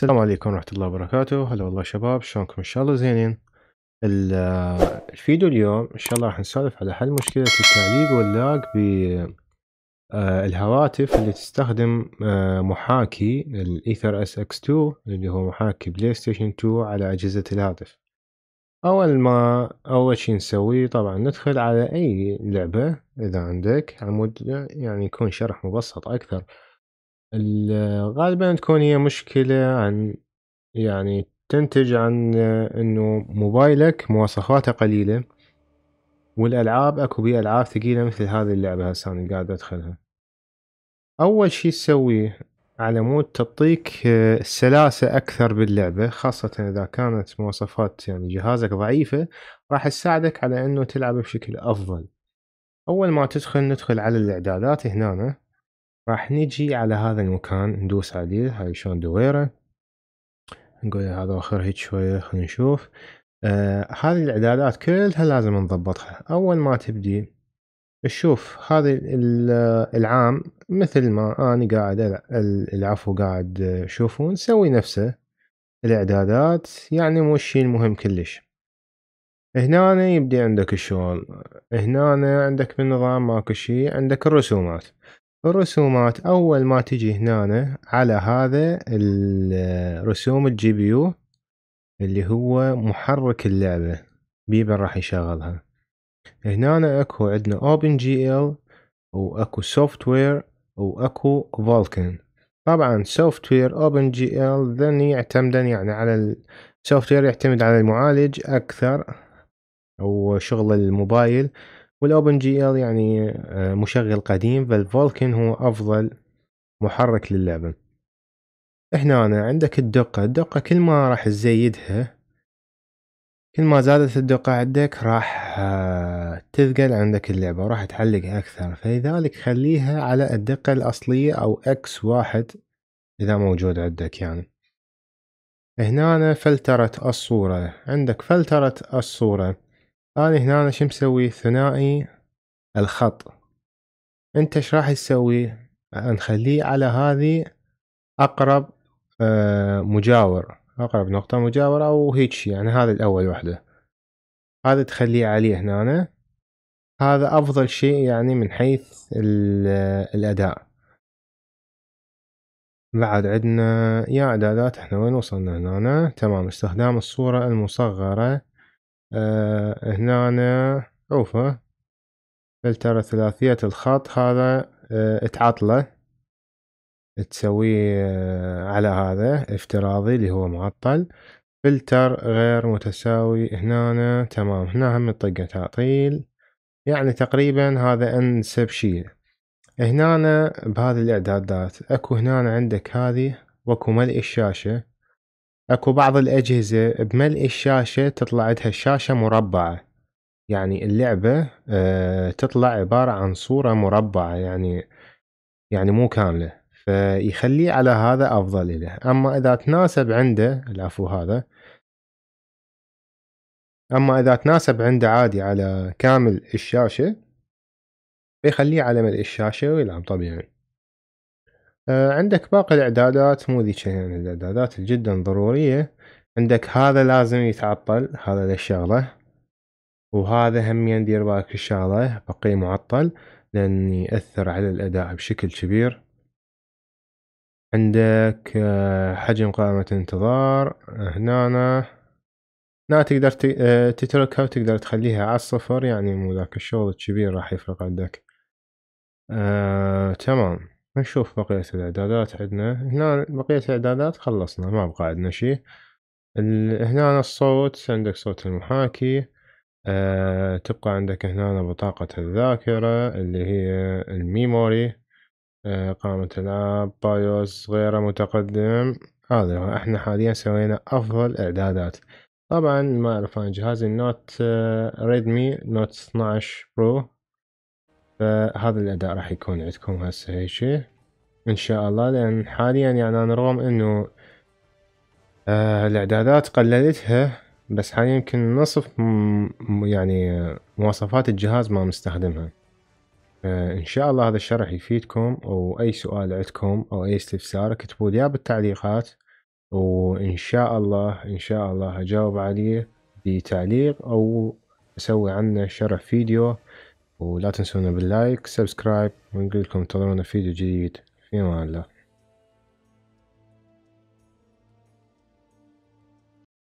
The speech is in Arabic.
السلام عليكم ورحمة الله وبركاته. هلا والله شباب، شلونكم؟ إن شاء الله زينين. الفيديو اليوم إن شاء الله راح نسولف على حل مشكلة التعليق واللاج بالهواتف اللي تستخدم محاكي الإيثر اس اكس 2 اللي هو محاكي بلاي ستيشن 2 على أجهزة الهاتف. أول شي نسويه طبعا ندخل على أي لعبة إذا عندك عمود، يعني يكون شرح مبسط أكثر. غالبا تكون هي مشكلة يعني تنتج عن إنه موبايلك مواصفاته قليلة، والألعاب أكو بيه ألعاب ثقيلة مثل هذه اللعبة هسه أنا قاعد أدخلها. أول شي تسويه على مود تعطيك سلاسة أكثر باللعبة، خاصة إذا كانت مواصفات يعني جهازك ضعيفة راح تساعدك على إنه تلعب بشكل أفضل. أول ما ندخل على الإعدادات هنا، راح نجي على هذا المكان ندوس عليه، هاي شلون دويرة، نقول هذا آخر هيك شوية خلينا نشوف. هذه الإعدادات كلها لازم نضبطها. أول ما تبدي تشوف هذا العام مثل ما أنا قاعد العفو قاعد شوفون نسوي نفسه الإعدادات، يعني مو الشي المهم كلش. هنا يبدي عندك الشغل، هنا عندك بالنظام ماكو شي، عندك الرسومات أول ما تجي هنا على هذا الرسوم الجي بي يو اللي هو محرك اللعبة بيبر راح يشغلها. هنا اكو عندنا اوبن جي ال واكو سوفت وير واكو فولكن. طبعا سوفت وير اوبن جي ال ذن يعتمدن يعني على السوفت وير، يعتمد على المعالج اكثر او شغل الموبايل، والاوبن جي ال يعني مشغل قديم، فالفولكن هو افضل محرك للعبة. هنا عندك الدقة كل ما راح تزيدها، كل ما زادت الدقة عندك راح تثقل عندك اللعبة وراح تعلق أكثر، فلذلك خليها على الدقة الأصلية أو X1 إذا موجود عندك. يعني هنا فلترة الصورة، عندك فلترة الصورة، أنا هنا شو مسوي؟ ثنائي الخط. أنت إيش راح تسوي؟ نخليه على هذه أقرب مجاور، أقرب نقطة مجاورة أو هيك، يعني هذا الأول وحدة، هذا تخليه عليه هنا، هذا أفضل شيء يعني من حيث الأداء. بعد عندنا يا إعدادات، إحنا وين وصلنا هنا؟ تمام، استخدام الصورة المصغرة. هنا عوفة فلتر ثلاثية الخط، هذا تعطله تسويه على هذا افتراضي اللي هو معطل. فلتر غير متساوي هنا، تمام، هنا هم الطقة تعطيل، يعني تقريبا هذا أنسب شيء. هنا بهذه الإعدادات أكو هنا عندك هذه واكو ملء الشاشة. أكو بعض الأجهزة بملء الشاشة تطلع عندها شاشة مربعة، يعني اللعبة تطلع عبارة عن صورة مربعة، يعني مو كاملة، فيخليه على هذا أفضل له. أما إذا تناسب عنده العفو هذا، أما إذا تناسب عنده عادي على كامل الشاشة يخليه على ملء الشاشة ويلعب طبيعي. عندك باقي الإعدادات مو ذيك، يعني الإعدادات الجدا ضرورية. عندك هذا لازم يتعطل، هذا للشغلة، وهذا هم يندير بالك الشغلة بقي معطل لأن يأثر على الأداء بشكل كبير. عندك حجم قائمة انتظار، هنا تقدر تتركها وتقدر تخليها على الصفر، يعني مو ذاك الشغل الكبير راح يفرق عندك. تمام، نشوف بقية الإعدادات. عندنا هنا بقية الإعدادات خلصنا، ما بقى عندنا شي. هنا الصوت، عندك صوت المحاكي. تبقى عندك هنا بطاقة الذاكرة اللي هي الميموري. قائمة ألعاب، بايوس، غيره متقدم. هذا هو، احنا حاليا سوينا أفضل إعدادات. طبعا ما أعرف، أنا جهازي النوت ريدمي نوت 12 برو، فهذا الأداء راح يكون عندكم هسه هيك إن شاء الله. لأن حاليا يعني أنا رغم إنه الإعدادات قللتها، بس حاليا يمكن نصف يعني مواصفات الجهاز ما مستخدمها. إن شاء الله هذا الشرح يفيدكم، أو أي سؤال عندكم أو أي استفسار اكتبوا لي إياه بالتعليقات وإن شاء الله إن شاء الله أجاوب عليه بتعليق أو أسوي عنه شرح فيديو. ولا تنسونا باللايك سبسكرايب، ونقول لكم انتظرونا فيديو جديد. في أمان الله.